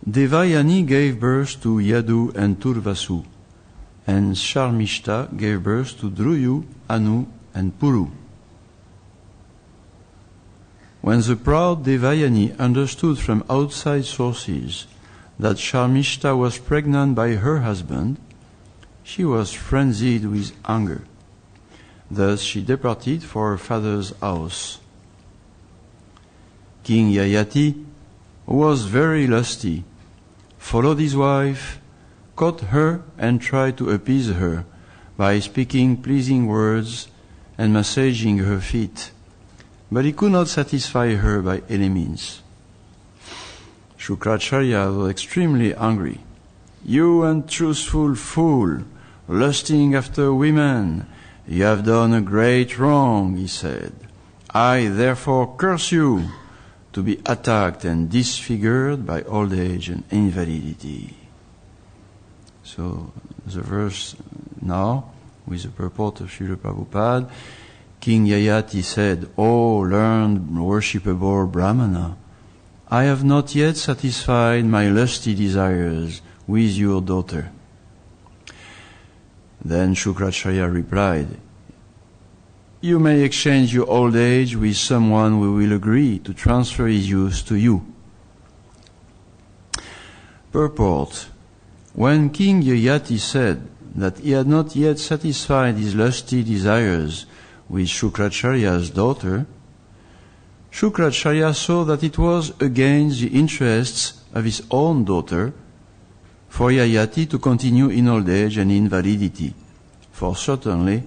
Devayani gave birth to Yadu and Turvasu, and Sharmishta gave birth to Druyu, Anu, and Puru. When the proud Devayani understood from outside sources that Sharmishta was pregnant by her husband, she was frenzied with anger. Thus she departed for her father's house. King Yayati, who was very lusty, followed his wife, caught her and tried to appease her by speaking pleasing words and massaging her feet, but he could not satisfy her by any means. Shukracharya was extremely angry. "You untruthful fool, lusting after women, you have done a great wrong," he said. "I therefore curse you to be attacked and disfigured by old age and invalidity." So the verse now, with the purport of Srila Prabhupada, King Yayati said, "O learned worshipable Brahmana, I have not yet satisfied my lusty desires with your daughter." Then Shukracharya replied, "You may exchange your old age with someone who will agree to transfer his youth to you." Purport: when King Yayati said that he had not yet satisfied his lusty desires with Shukracharya's daughter, Shukracharya saw that it was against the interests of his own daughter for Yayati to continue in old age and invalidity, for certainly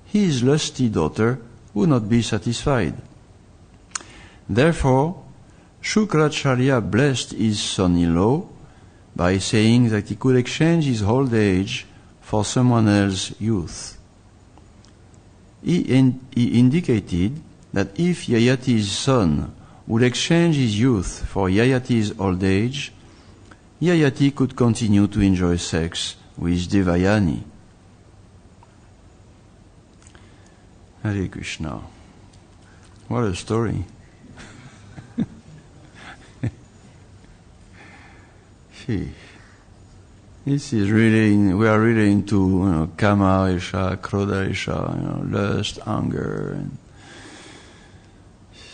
his lusty daughter would not be satisfied. Therefore, Shukracharya blessed his son-in-law by saying that he could exchange his old age for someone else's youth. He indicated that if Yayati's son would exchange his youth for Yayati's old age, Yayati could continue to enjoy sex with Devayani. Hare Krishna. What a story. This is really, we are really into, kama isha, krodha isha, lust, anger. And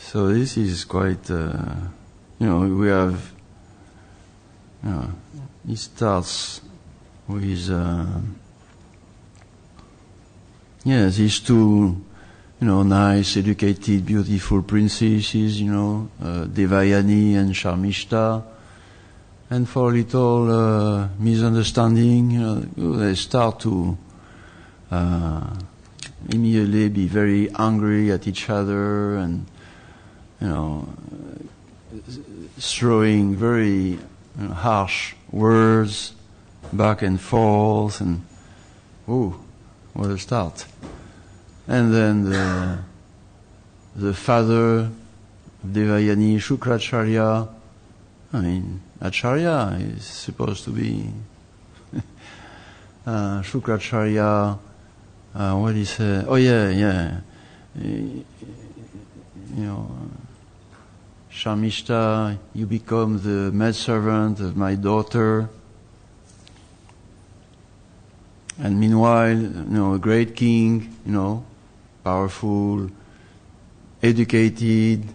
so this is quite, we have, it starts with, these two, nice, educated, beautiful princesses, Devayani and Sharmishta. And for a little misunderstanding, they start to immediately be very angry at each other and, throwing very harsh words back and forth, and what a start. And then the father of Devayani, Shukracharya, Acharya is supposed to be Shukracharya. What he said? Sharmishta, you become the maidservant of my daughter. And meanwhile, a great king, powerful, educated,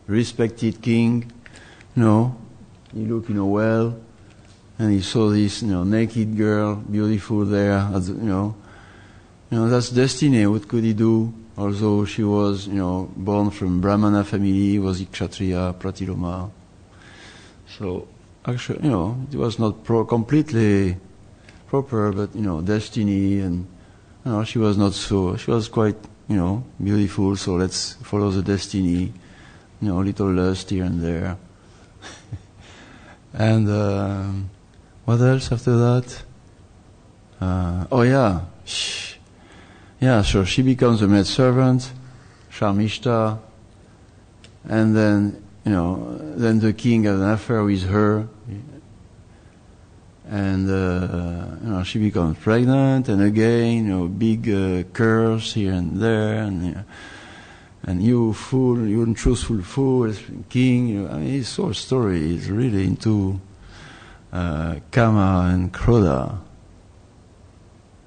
respected king, he looked, well, and he saw this, naked girl, beautiful there, that's destiny. What could he do? Although she was, born from Brahmana family, was Kshatriya, Pratiloma. So, actually, it was not completely proper, but, destiny, and, she was not so, she was quite, beautiful, so let's follow the destiny, little lust here and there. And what else after that? So she becomes a maidservant, Sharmishta, and then then the king has an affair with her, and she becomes pregnant, and again, big curse here and there, and you fool, you untruthful fool, king. His whole story is really into Kama and Krodha.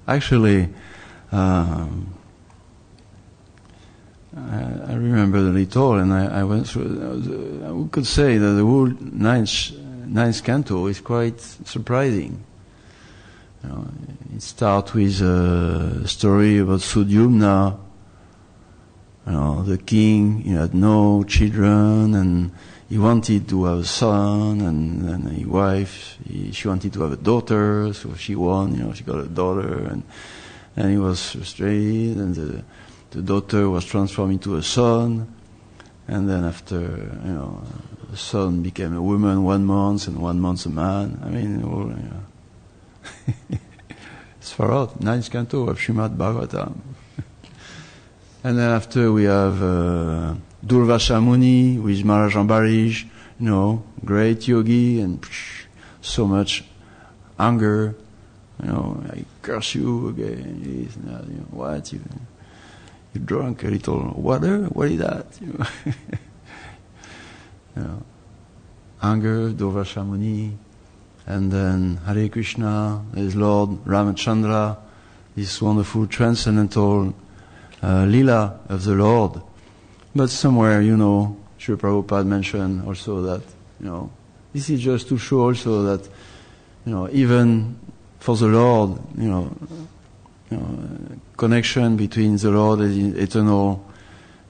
Actually, I remember the little, and I went through. We could say that the whole ninth canto is quite surprising. It starts with a story about Sudyumna. The king, he had no children, and he wanted to have a son, and his wife, she wanted to have a daughter, so she won, she got a daughter, and he was frustrated, and the daughter was transformed into a son, and then after, the son became a woman 1 month, and 1 month a man. I mean, it's far out, 9th canto of Srimad Bhagavatam. And then after we have Durvasa Muni with Maharaj Ambarish, great yogi, and so much anger, I curse you again. What? You drank a little water? What is that? Anger, Durvasa Muni, and then Hare Krishna, his Lord Ramachandra, this wonderful transcendental Lila of the Lord. But somewhere, Srila Prabhupada mentioned also that, this is just to show also that, even for the Lord, connection between the Lord and the eternal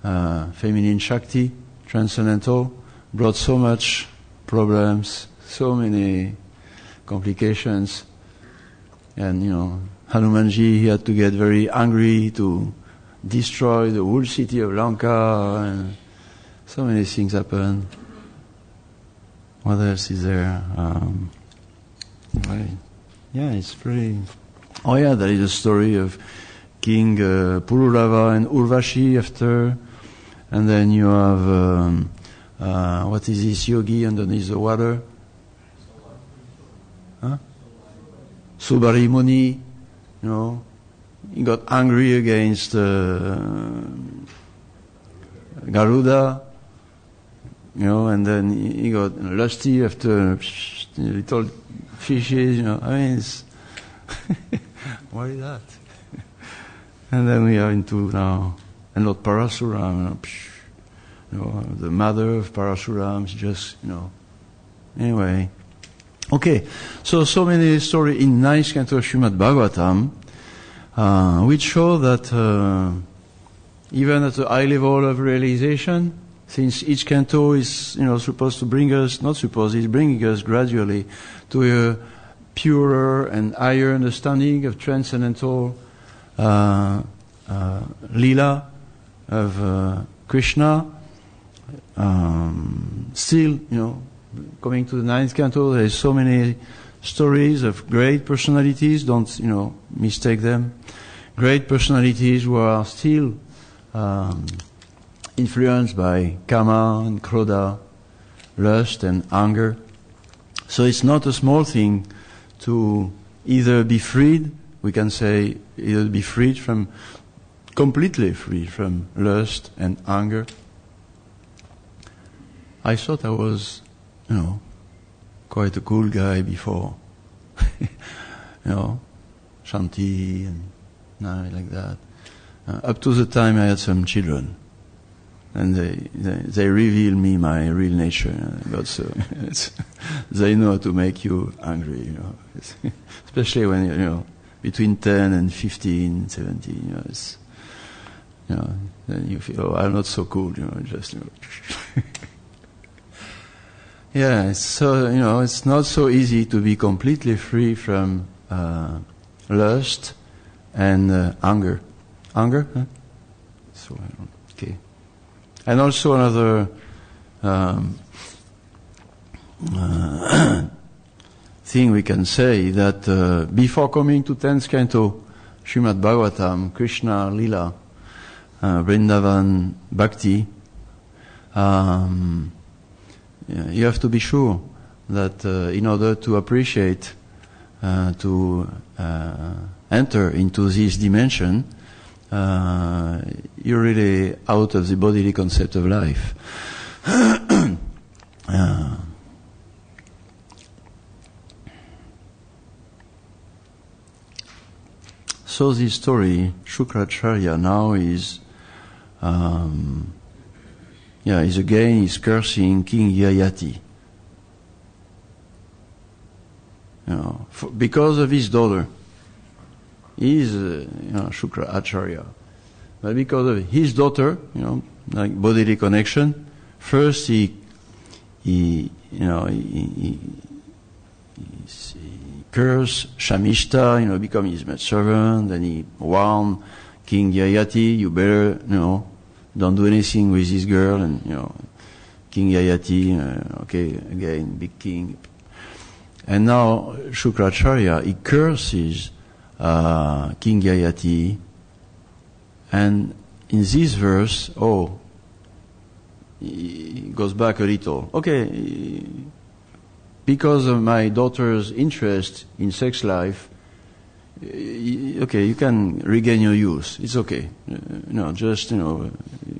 feminine Shakti, transcendental, brought so much problems, so many complications. And, Hanumanji, he had to get very angry to destroy the whole city of Lanka, and so many things happened. What else is there? It's pretty. Oh yeah, there is a story of King Pururava and Urvashi after, and then you have what is this yogi underneath the water? Subari Muni, he got angry against Garuda, and then he got lusty after little fishes, I mean, it's what is that? And then we are into now, and Lord Parasuram, the mother of Parasuram, just, anyway. Okay, so many stories in 9th canto of Srimad Bhagavatam, which show that even at a high level of realization, since each canto is, supposed to bring us, not supposed, it's bringing us gradually to a purer and higher understanding of transcendental Leela of Krishna. Still, coming to the 9th canto, there is so many stories of great personalities, don't, mistake them. Great personalities who are still influenced by Kama and Krodha, lust and anger. So it's not a small thing to either be freed, we can say, either be freed from, completely free from lust and anger. I thought I was, quite a cool guy before. Shanti and like that. Up to the time I had some children. And they reveal me my real nature. But so they know how to make you angry, especially when between 10 and 15, 17, then you feel, I'm not so cool, just. Yeah, so it's not so easy to be completely free from lust and anger. Anger, huh? So okay. And also another thing we can say that before coming to 10th canto, Srimad Bhagavatam, Krishna Lila, Vrindavan Bhakti, you have to be sure that in order to appreciate, to enter into this dimension, you're really out of the bodily concept of life. So this story, Shukracharya now is he's cursing King Yayati. Because of his daughter. He is, Shukracharya. But because of his daughter, like bodily connection, first he curse Shamishta, become his maidservant, then he warned King Yayati, you better, don't do anything with this girl, and, King Yayati, again, big king. And now Shukracharya, he curses King Yayati, and in this verse, he goes back a little. Okay, because of my daughter's interest in sex life, you can regain your youth. It's okay.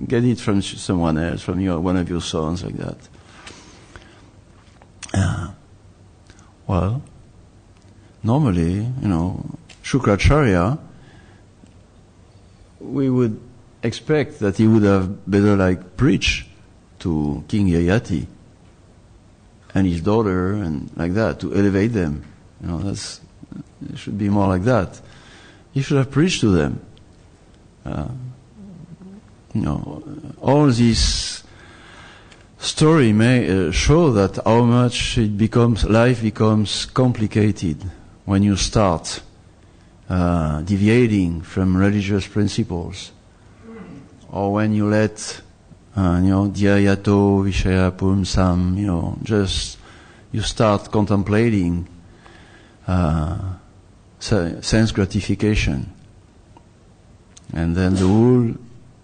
Get it from someone else, from one of your sons, like that. Well, normally, Shukracharya, we would expect that he would have better preach to King Yayati and his daughter and like that, to elevate them. It should be more like that. He should have preached to them. All this story may show that how much life becomes complicated when you start deviating from religious principles, or when you let dhyayato vishaya pumsam, you start contemplating sense gratification, and then the whole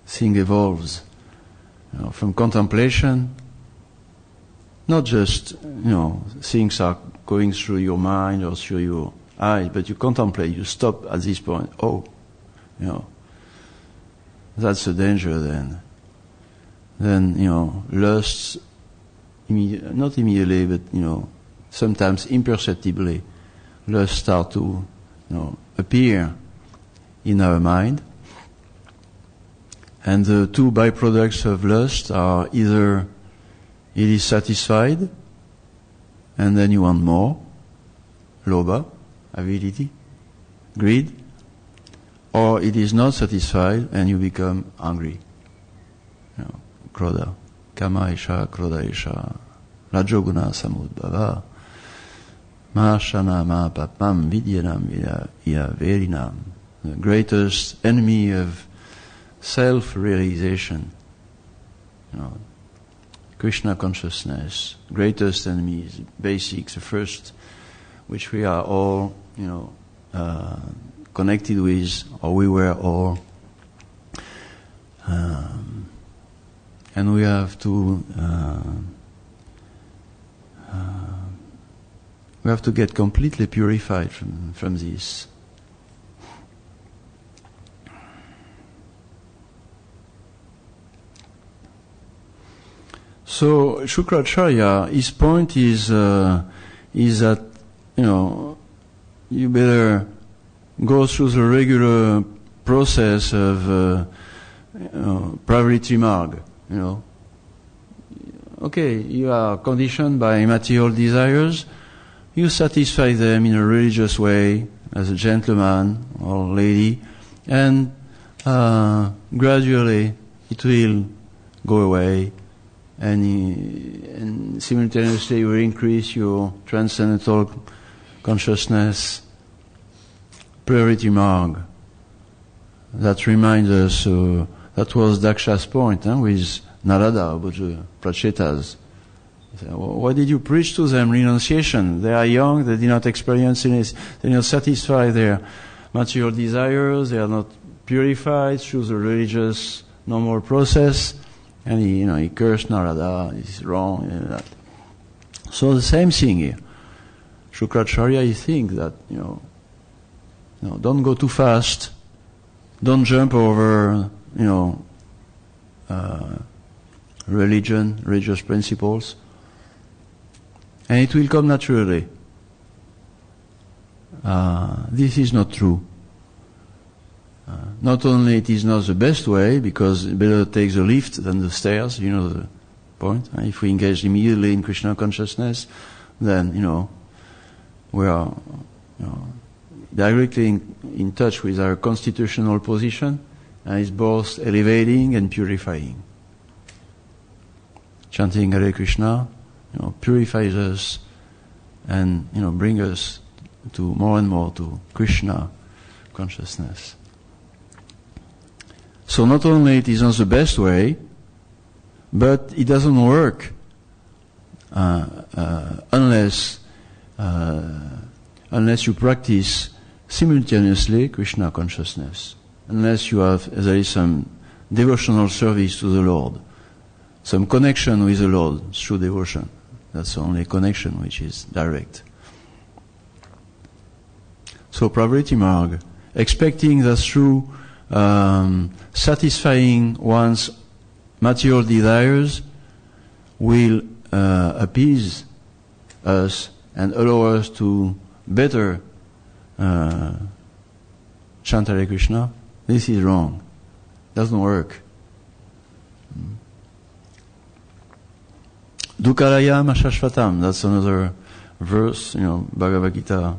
thing evolves from contemplation. Not just things are going through your mind or through your eyes, but you contemplate. You stop at this point. That's the danger. Then lusts, not immediately, but sometimes imperceptibly, lusts start to appear in our mind. And the two byproducts of lust are either it is satisfied, and then you want more, lobha, avidity, greed, or it is not satisfied and you become angry. Krodha, kama isha, krodha isha, rajoguna samudbhava, mahashana mahapapam vidyanam iya verinam. The greatest enemy of self-realization, Krishna consciousness, greatest enemy is basics, the first, which we are all, connected with, or we were all, and we have to get completely purified from this. So Shukracharya, his point is that you better go through the regular process of Pravriti Marg. Okay, you are conditioned by material desires. You satisfy them in a religious way, as a gentleman or lady, and gradually it will go away. And simultaneously you will increase your transcendental consciousness. Priority Marg. That reminds us, that was Daksha's point with Narada about the Prachetas. Why did you preach to them renunciation? They are young, they did not experience anything, they did not satisfy their material desires, they are not purified through the religious normal process. And he cursed Narada, he's wrong, and that. So the same thing here. Shukracharya, he thinks that, don't go too fast, don't jump over, religious principles, and it will come naturally. This is not true. Not only it is not the best way, because better take the lift than the stairs, you know the point. If we engage immediately in Krishna consciousness, then, we are directly in touch with our constitutional position, and it's both elevating and purifying. Chanting Hare Krishna, purifies us and, bring us to more and more to Krishna consciousness. So not only it is not the best way, but it doesn't work unless you practice simultaneously Krishna consciousness, unless there is some devotional service to the Lord, some connection with the Lord through devotion. That's the only connection which is direct. So Pravriti Marg, expecting that through satisfying one's material desires will appease us and allow us to better chant Hare Krishna, this is wrong. Doesn't work. Dukalayam ashashvatam, that's another verse, Bhagavad Gita,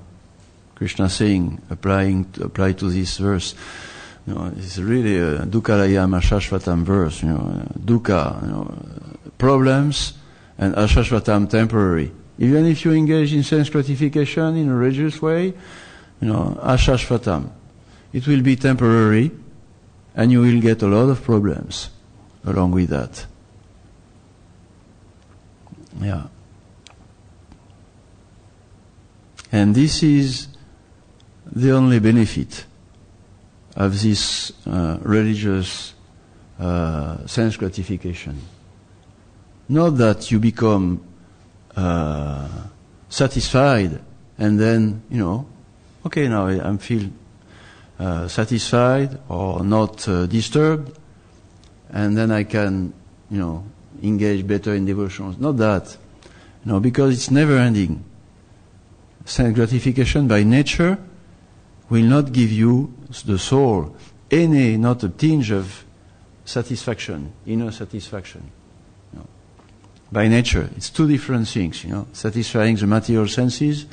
Krishna saying, apply to this verse. It's really a Dukalayam ashashvatam verse, dukkha, problems, and ashashvatam, temporary. Even if you engage in sense gratification in a religious way, ashashvatam, it will be temporary, and you will get a lot of problems along with that. Yeah. And this is the only benefit of this religious sense gratification. Not that you become satisfied and then, okay, now I feel satisfied or not disturbed, and then I can, engage better in devotions. Not that. Because it's never ending. Sense gratification by nature will not give you, the soul, not a tinge of satisfaction, inner satisfaction. By nature, it's two different things, satisfying the material senses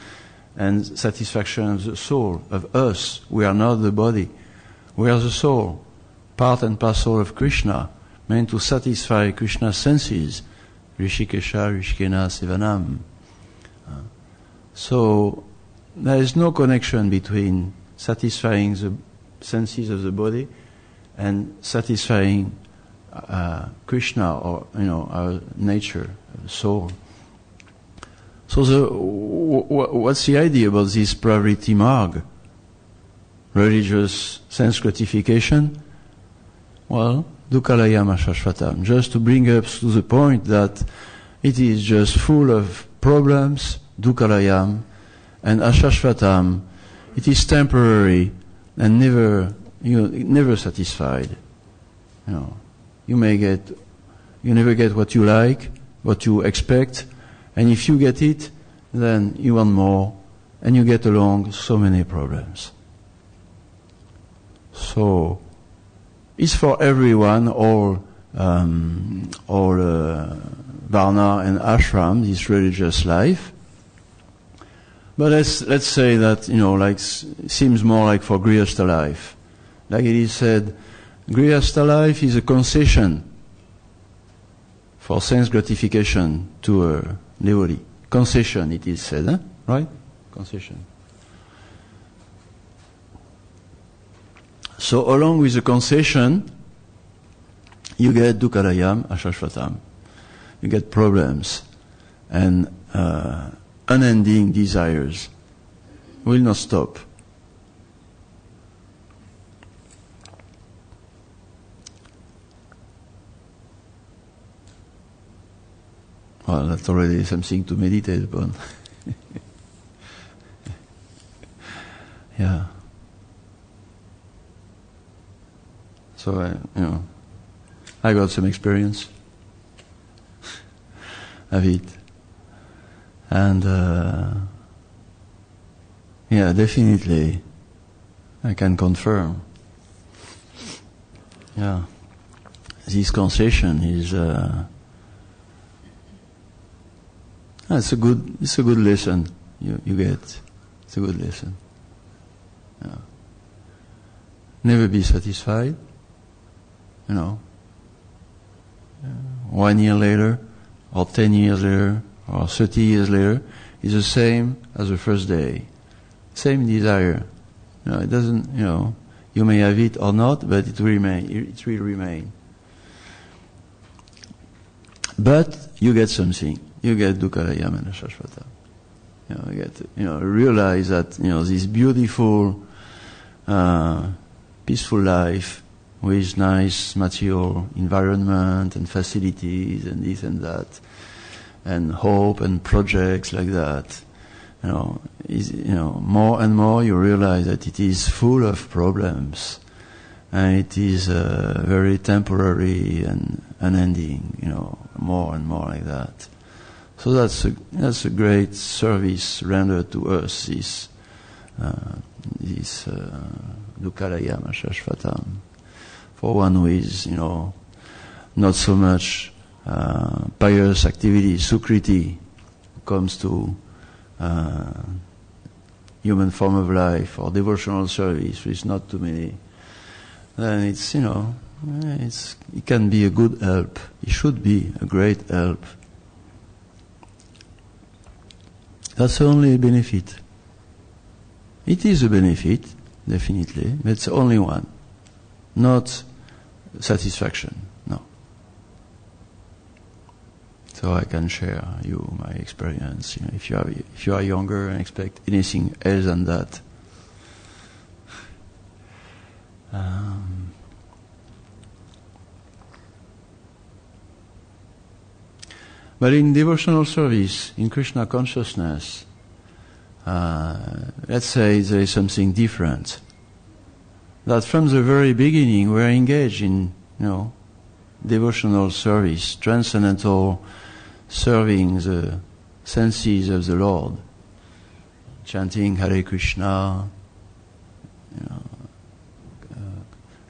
and satisfaction of the soul, of us. We are not the body. We are the soul, part and parcel of Krishna, meant to satisfy Krishna's senses, Rishikesha, Rishikena, Sevanam. So there is no connection between satisfying the senses of the body and satisfying Krishna, or our nature, soul. So what's the idea about this Pravriti Marg, religious sense gratification? Well, Dukalayam ashashvatam, just to bring us to the point that it is just full of problems, Dukalayam, and ashashvatam, it is temporary and never satisfied. You never get what you like, what you expect, and if you get it, then you want more, and you get along so many problems. So, it's for everyone, all Varna and Ashram, this religious life. But let's say that, seems more like for Grihastha life. Like it is said, Grihastha life is a concession for sense gratification to a devotee. Concession, it is said, right? Concession. So along with the concession, you get Dukalayam, Ashashvatam. You get problems and unending desires. Will not stop. Well, that's already something to meditate upon. Yeah. So, I got some experience of it. And, definitely, I can confirm Yeah. This concession is it's a good lesson you get. It's a good lesson. Yeah. Never be satisfied. 1 year later, or 10 years later, or 30 years later, is the same as the first day. Same desire. It doesn't. You may have it or not, but it will remain. It will remain. But you get something. You get Dukkalayam and Shashvata. You get. Realize that this beautiful, peaceful life with nice material environment and facilities and this and that, and hope and projects like that. More and more you realize that it is full of problems, and it is very temporary and unending. More and more like that. So that's a great service rendered to us. This Dukkalayam Shashvatam, for one who is not so much pious activity, sukriti, comes to human form of life or devotional service with not too many, then it can be a good help. It should be a great help. That's the only benefit. It is a benefit, definitely, but it's only one, not satisfaction. No. So I can share you my experience. If you are younger and expect anything else than that. But in devotional service, in Krishna consciousness, let's say there is something different. That from the very beginning we are engaged in, devotional service, transcendental serving the senses of the Lord, chanting Hare Krishna,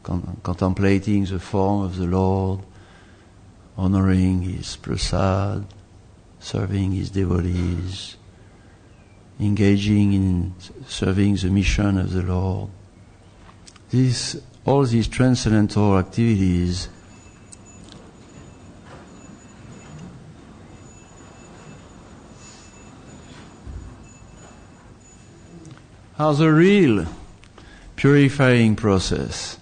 contemplating the form of the Lord, honoring His prasad, serving His devotees, engaging in serving the mission of the Lord. All these transcendental activities are the real purifying process.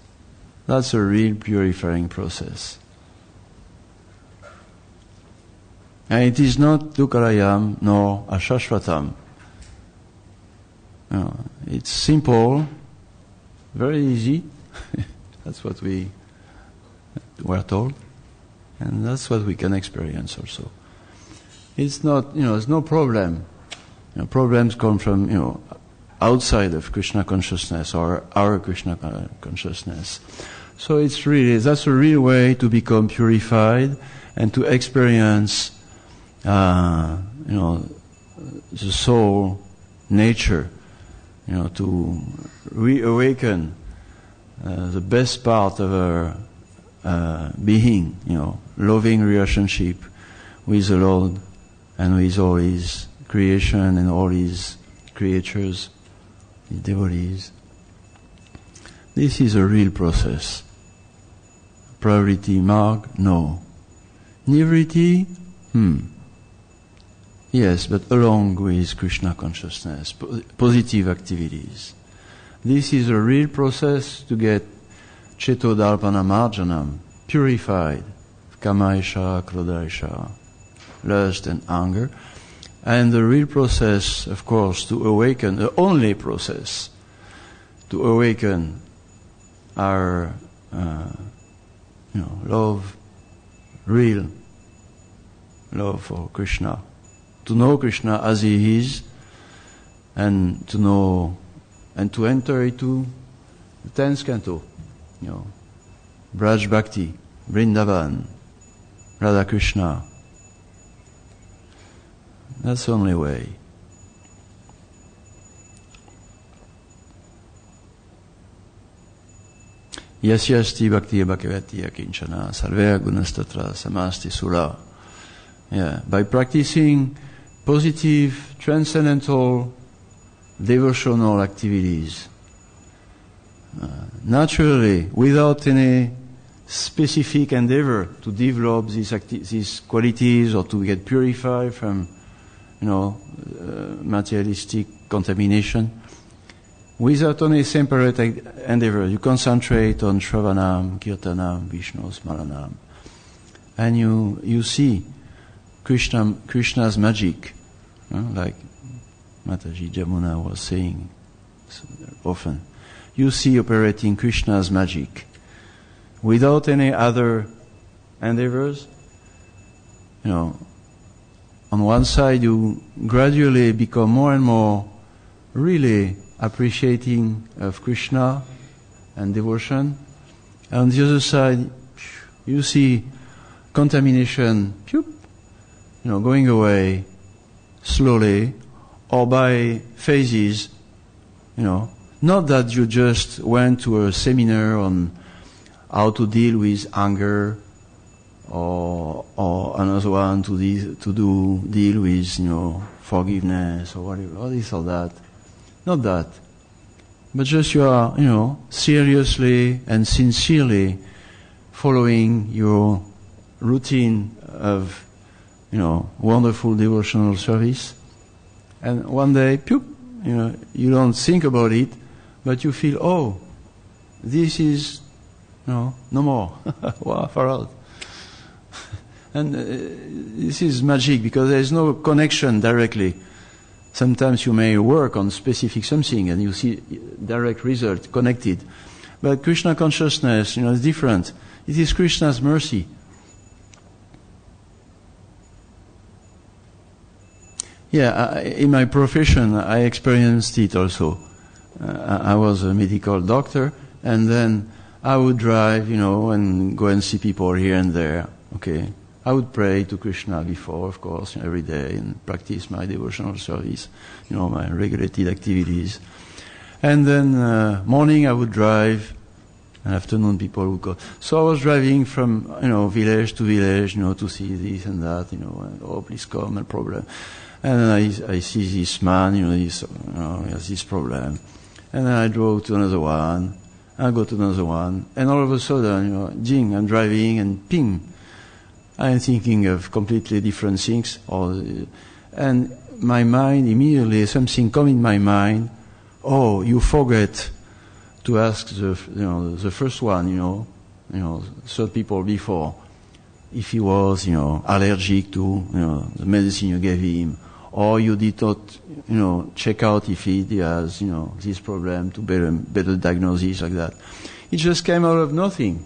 That's a real purifying process. And it is not Dukkalayam nor Ashashvatam. It's simple, very easy. That's what we were told. And that's what we can experience also. It's not, there's no problem. Problems come from, outside of Krishna consciousness or our Krishna consciousness. So that's a real way to become purified and to experience, the soul nature, to reawaken the best part of our being, loving relationship with the Lord and with all His creation and all His creatures, His devotees. This is a real process. Priority mark? No. Nivriti? Yes, but along with Krishna consciousness, positive activities. This is a real process to get Chetodalpana Marjanam, purified, Kamaisha, Klodaisha, lust and anger. And the real process, of course, to awaken, the only process to awaken our, love, real love for Krishna. To know Krishna as He is, and to know, and to enter into the 10th canto, Braj Bhakti, Vrindavan, Radha Krishna. That's the only way. Yasyasti bhakti bhakavati akinchana sarvaya gunastatra samasti sula. Yeah, by practicing positive, transcendental, devotional activities, naturally, without any specific endeavor to develop these qualities or to get purified from, materialistic contamination, without any separate endeavor, you concentrate on Shravanam, Kirtanam, Vishnu, Smaranam, and you see Krishna's magic, like Mataji Jamuna was saying so often. You see operating Krishna's magic without any other endeavors. On one side you gradually become more and more really appreciating of Krishna and devotion. And on the other side, you see contamination, going away slowly or by phases. Not that you just went to a seminar on how to deal with anger, or another one to deal with forgiveness or whatever, or this or that. Not that, but just you are seriously and sincerely following your routine of wonderful devotional service, and one day, you don't think about it, but you feel, oh, this is no more. Wow, far out. And this is magic because there is no connection directly. Sometimes you may work on specific something and you see direct result connected. But Krishna consciousness, is different. It is Krishna's mercy. Yeah, in my profession, I experienced it also. I was a medical doctor, and then I would drive, and go and see people here and there. Okay. I would pray to Krishna before, of course, every day, and practice my devotional service, my regulated activities. And then morning I would drive, and afternoon people would go. So I was driving from, village to village, to see this and that, and, oh, please come, no problem. And then I see this man, he has this problem. And then I drove to another one, I go to another one, and all of a sudden, jing, I'm driving, and ping, I'm thinking of completely different things, and my mind immediately, something come in my mind. Oh, you forget to ask the first one, third people before, if he was, allergic to, the medicine you gave him, or you did not, check out if he has, this problem to better diagnosis like that. It just came out of nothing,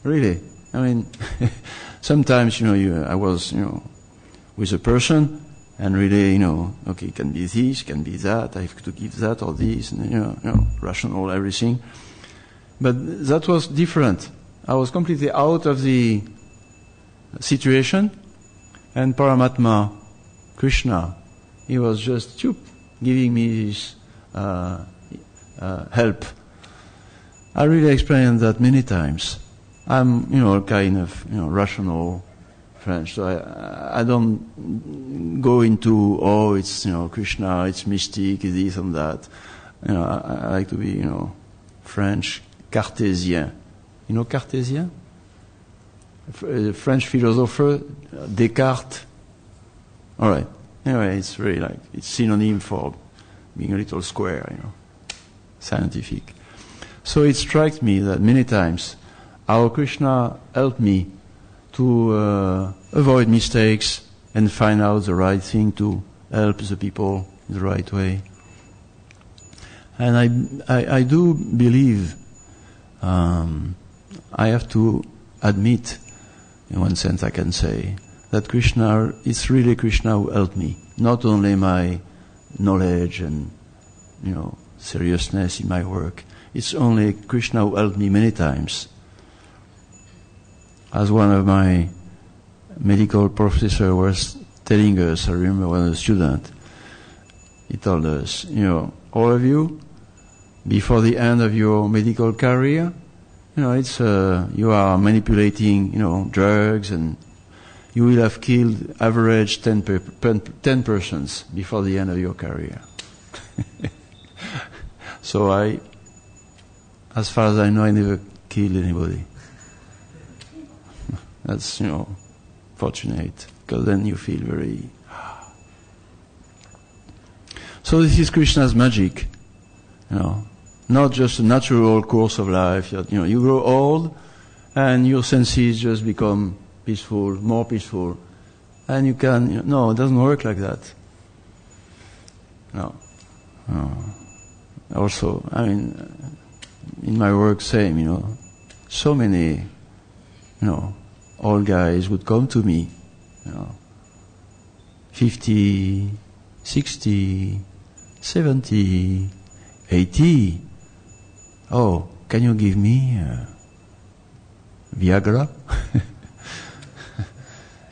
really. I mean, sometimes, I was, with a person, and really, okay, it can be this, it can be that, I have to give that or this, and, rational, everything. But that was different. I was completely out of the situation, and Paramatma, Krishna, he was just, giving me this help. I really experienced that many times. I'm, kind of, rational French, so I don't go into, oh, it's, Krishna, it's mystic, this and that. I like to be, French, Cartesian. You know Cartesian? French philosopher, Descartes. All right. Anyway, it's really it's synonym for being a little square, scientific. So it strikes me that many times our Krishna helped me to avoid mistakes and find out the right thing to help the people in the right way. And I do believe, I have to admit, in one sense I can say, that Krishna, it's really Krishna who helped me. Not only my knowledge and, seriousness in my work. It's only Krishna who helped me many times. As one of my medical professors was telling us, I remember when I was a student, he told us, all of you, before the end of your medical career, it's you are manipulating, drugs, and you will have killed average 10 persons before the end of your career. So as far as I know, I never killed anybody. That's, fortunate, because then you feel very... So this is Krishna's magic, not just a natural course of life. You grow old, and your senses just become peaceful, more peaceful, and you can. No, it doesn't work like that. No. Also, in my work, same. So many, old guys would come to me, 50, 60, 70, 80. Oh, can you give me Viagra?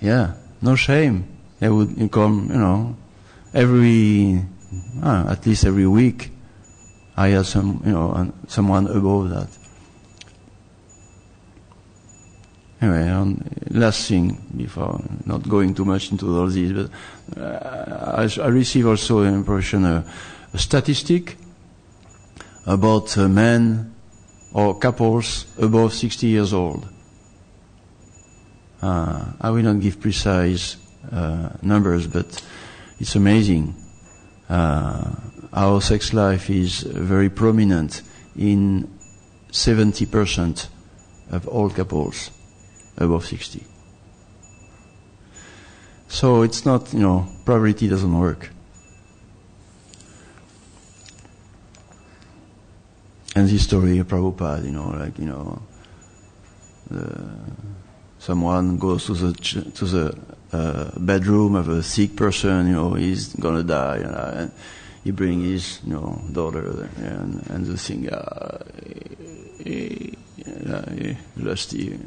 Yeah, no shame. They would come, at least every week. I had someone above that. Anyway, last thing, before not going too much into all these, but I receive also an impression, a statistic about men or couples above 60 years old. I will not give precise numbers, but it's amazing. Our sex life is very prominent in 70% of all couples above 60. So it's not, probability doesn't work. And this story of Prabhupada, someone goes to the bedroom of a sick person, he's gonna die, and he brings his, daughter, and the thing, lusty,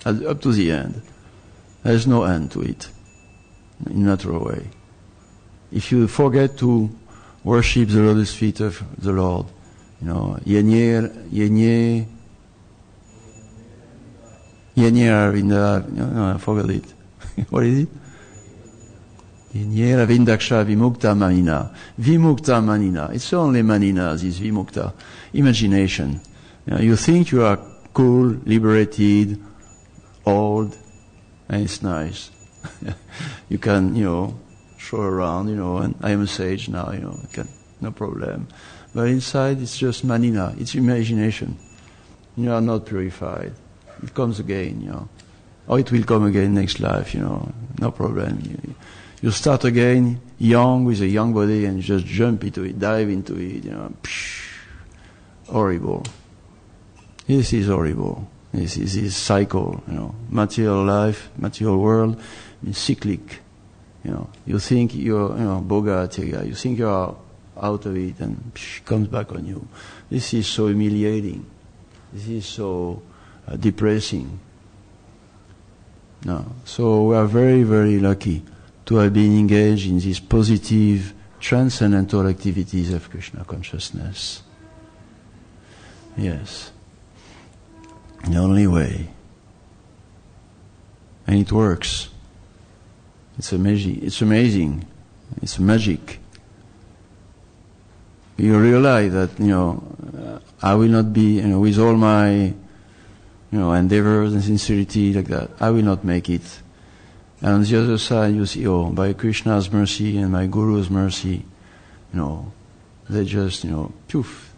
up to the end. There's no end to it, in a natural way. If you forget to worship the lotus feet of the Lord, yenye avinda, I forgot it. What is it? Yenye avindaksha vimukta manina. Vimukta manina. It's only manina, this vimukta. Imagination. You think you are cool, liberated, old, and it's nice. You can, show around, and I am a sage now, no problem. But inside it's just manina, it's imagination. You are not purified. It comes again, Or it will come again next life, no problem. You start again young with a young body and you just jump into it, dive into it, horrible. This is horrible. This is this cycle, material life, material world, cyclic. You think you're, boga tega, you think you're out of it and comes back on you. This is so humiliating. This is so depressing. No. So we are very, very lucky to have been engaged in these positive, transcendental activities of Krishna consciousness. Yes. The only way. And it works. It's amazing. It's amazing. It's magic. You realize that, I will not be, with all my, endeavors and sincerity like that, I will not make it. And on the other side, you see, by Krishna's mercy and my Guru's mercy, they just, poof,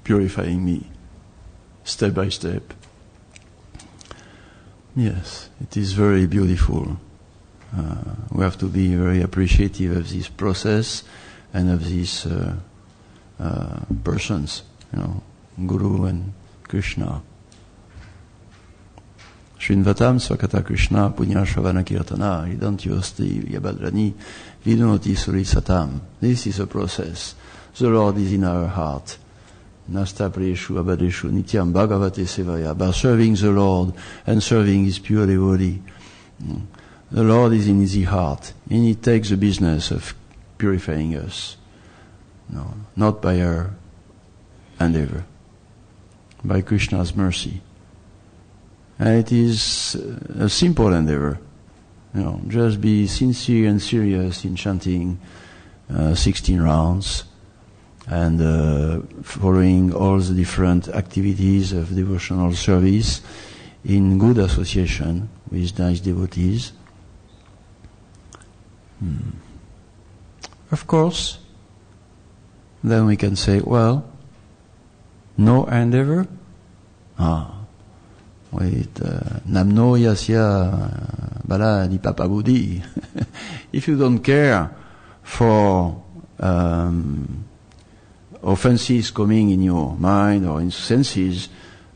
purifying me, step by step. Yes, it is very beautiful. We have to be very appreciative of this process and of these persons, Guru and Krishna. Srinvatam Swakata Krishna Punya Shravana Kirtana Hridantyosti Yabadrani Vidunoti Suri Satam. This is a process. The Lord is in our heart. Nastapreshu Abadeshu Nityam Bhagavate Sevaya. By serving the Lord and serving His pure devotee, the Lord is in His heart, and He takes the business of purifying us. No, not by our endeavor. by Krishna's mercy. And it is a simple endeavor. Just be sincere and serious in chanting 16 rounds and following all the different activities of devotional service in good association with nice devotees. Of course, then we can say, well, no endeavor? Wait, namno yasya bala di papa buddhi. If you don't care for offenses coming in your mind or in senses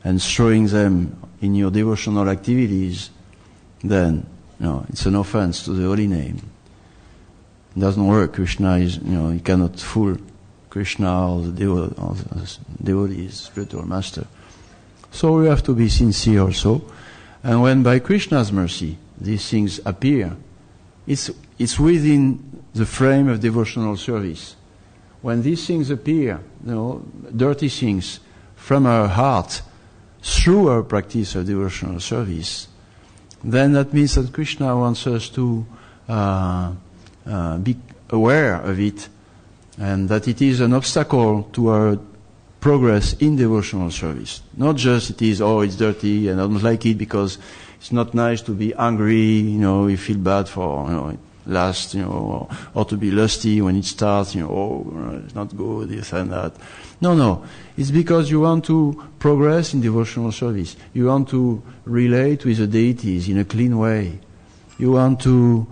and showing them in your devotional activities, then it's an offense to the holy name. It doesn't work. Krishna is, you cannot fool Krishna or the devotees, spiritual master. So we have to be sincere also. And when by Krishna's mercy these things appear, it's within the frame of devotional service. When these things appear, dirty things from our heart through our practice of devotional service, then that means that Krishna wants us to be aware of it, and that it is an obstacle to our progress in devotional service. Not just it's dirty and I don't like it because it's not nice to be angry, you feel bad for, it lasts, or to be lusty when it starts, it's not good, this and that. No. It's because you want to progress in devotional service. You want to relate with the deities in a clean way. You want to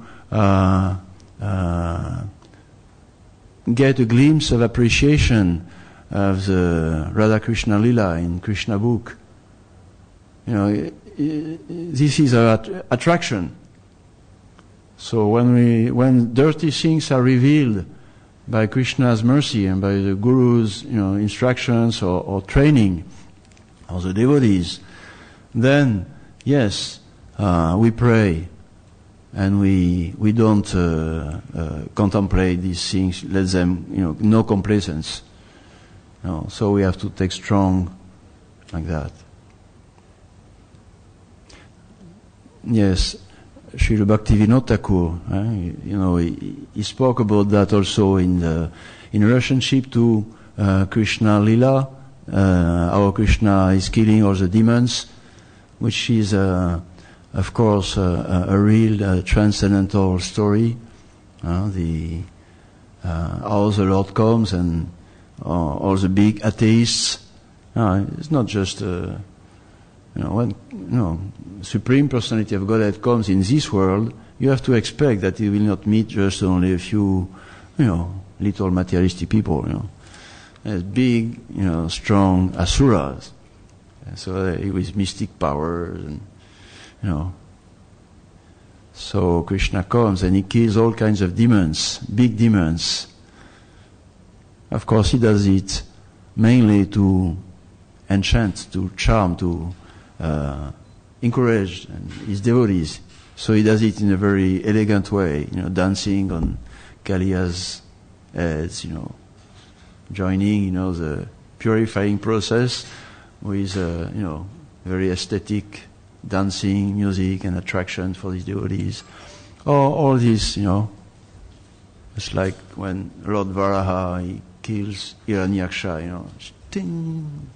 get a glimpse of appreciation of the Radha Krishna Lila in Krishna book. This is our attraction. So when dirty things are revealed by Krishna's mercy and by the Guru's instructions or training of the devotees, then yes, we pray and we don't contemplate these things, let them, no complacence. So we have to take strong like that. Yes, Srila Bhaktivinoda Thakur, he spoke about that also in relationship to Krishna Lila, how Krishna is killing all the demons, which is, of course, a real transcendental story. How the Lord comes and all the big atheists. It's not just when Supreme Personality of Godhead comes in this world, you have to expect that he will not meet just only a few, little materialistic people. There's big, strong asuras. So with mystic powers and So Krishna comes and he kills all kinds of demons, big demons. Of course, he does it mainly to enchant, to charm, to encourage his devotees. So he does it in a very elegant way, dancing on Kaliya's heads, joining, the purifying process with, very aesthetic dancing, music, and attraction for these devotees. All this, it's like when Lord Varaha, he kills Hiranyaksha, ting,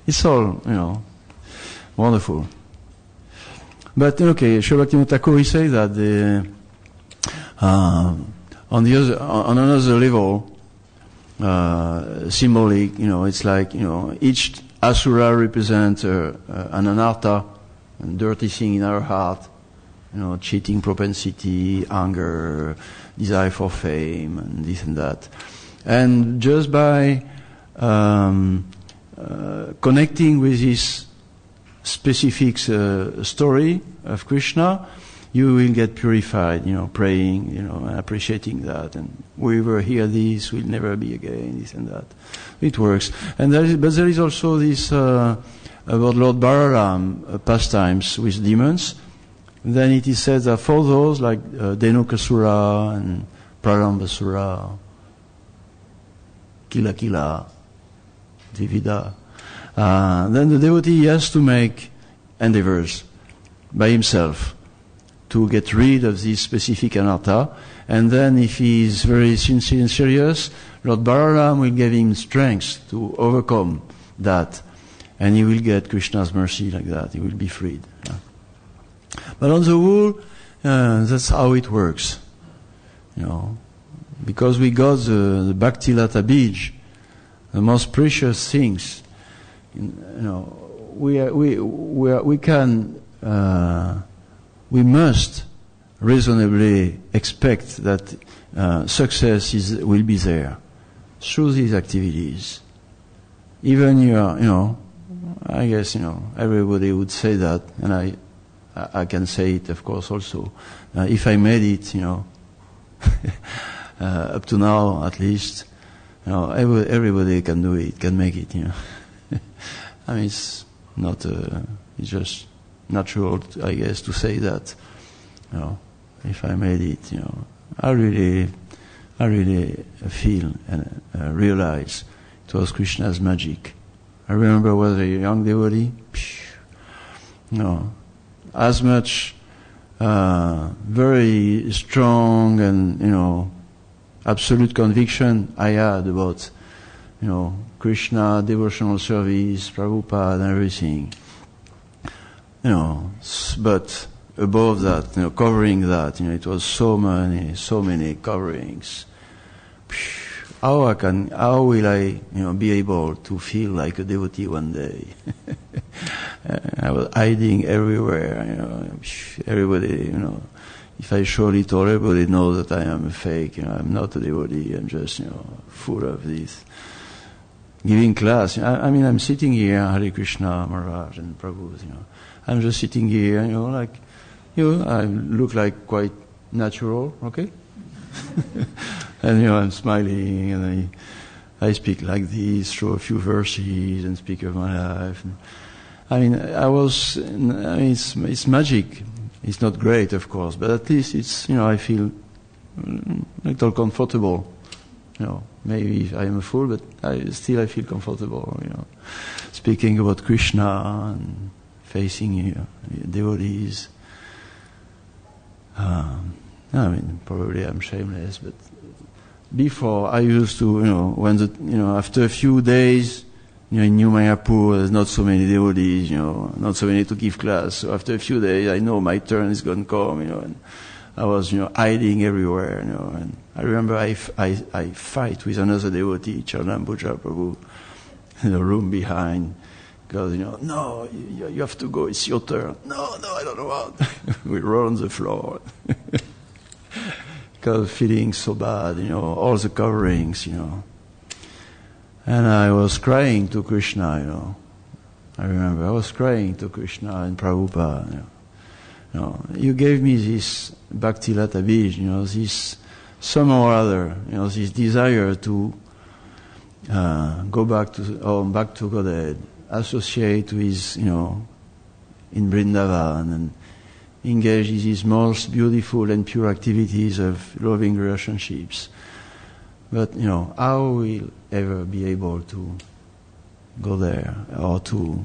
it's all, wonderful. But Srila Bhaktivinoda Thakur, he says that on another level, symbolic, it's like, each asura represents an anartha, a dirty thing in our heart, cheating propensity, anger, desire for fame, and this and that. And just by connecting with this specific story of Krishna, you will get purified, praying, appreciating that, and we will hear this, will never be again, this and that. It works. And but there is also this about Lord Balaram pastimes with demons. Then it is said that for those like Dhenukasura and Prarambasura, Kila, Dvivida. Then the devotee has to make endeavors by himself to get rid of this specific anartha, and then if he is very sincere and serious, Lord Balaram will give him strength to overcome that, and he will get Krishna's mercy like that. He will be freed. But on the whole, that's how it works. Because we got the Bhakti Lata Bij, the most precious things. We must reasonably expect that success will be there through these activities. Even I guess everybody would say that, and I can say it, of course, also. If I made it, up to now at least, everybody can do it, can make it. I mean, it's just natural, I guess, to say that. If I made it, I really feel and realize it was Krishna's magic. I remember I was a young devotee. As much very strong and absolute conviction I had about Krishna, devotional service, Prabhupada, and everything. But above that, covering that, it was so many coverings. How will I, be able to feel like a devotee one day? I was hiding everywhere, everybody, if I surely told everybody knows that I am a fake, I'm not a devotee, I'm just, full of this. Giving class, I'm sitting here, Hare Krishna, Maharaj, and Prabhu, I'm just sitting here, I look like quite natural, okay? And I'm smiling, and I speak like this, through a few verses, and speak of my life. It's magic. It's not great, of course, but at least it's, I feel a little comfortable. Maybe I am a fool, but I feel comfortable, speaking about Krishna and facing devotees. Probably I'm shameless, but before I used to, after a few days, in New Mayapur, there's not so many devotees, not so many to give class. So after a few days, I know my turn is going to come, and I was, hiding everywhere, and I remember I fight with another devotee, Charnambuja Prabhu, in the room behind, because, no, you have to go, it's your turn. No, I don't want. We roll on the floor. Because feeling so bad, all the coverings, And I was crying to Krishna, I remember I was crying to Krishna and Prabhupada, You gave me this Bhakti Lata Bij, this somehow or other, this desire to go back to Godhead, associate with, in Vrindavan, and engage in these most beautiful and pure activities of loving relationships. But, how will ever be able to go there or to,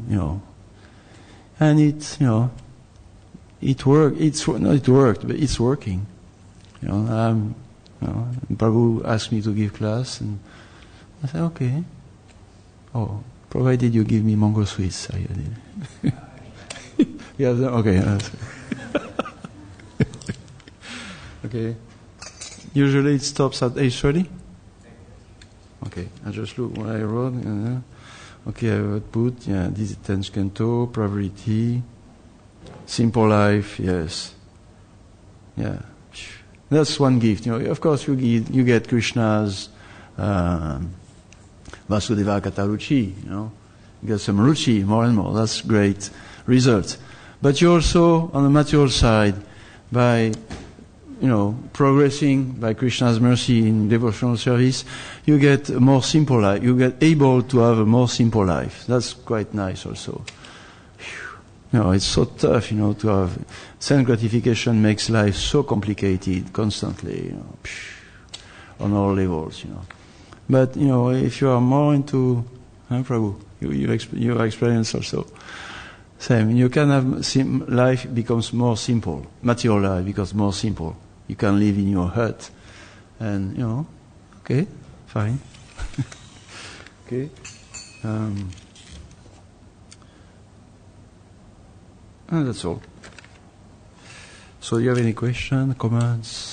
and it, it worked. It worked, but it's working. Prabhu asked me to give class, and I said, okay. Oh, provided you give me mango sweets, I did. Yeah, okay. Okay. Usually it stops at 8:30. Okay, I just look what I wrote. Okay, I would put, this is 10th canto, priority, simple life, yes. Yeah. That's one gift. Of course, you get Krishna's Vasudeva Kataruchi, You get some ruchi, more and more. That's great result. But you also, on the material side, by progressing by Krishna's mercy in devotional service, you get a more simple life. You get able to have a more simple life. That's quite nice also. It's so tough, to have sense gratification makes life so complicated constantly, on all levels, But, if you are more into Huh, Prabhu? Your experience also. Same. You can have life becomes more simple. Material life becomes more simple. You can live in your hut, and okay, fine. Okay. And that's all. So, do you have any questions, comments?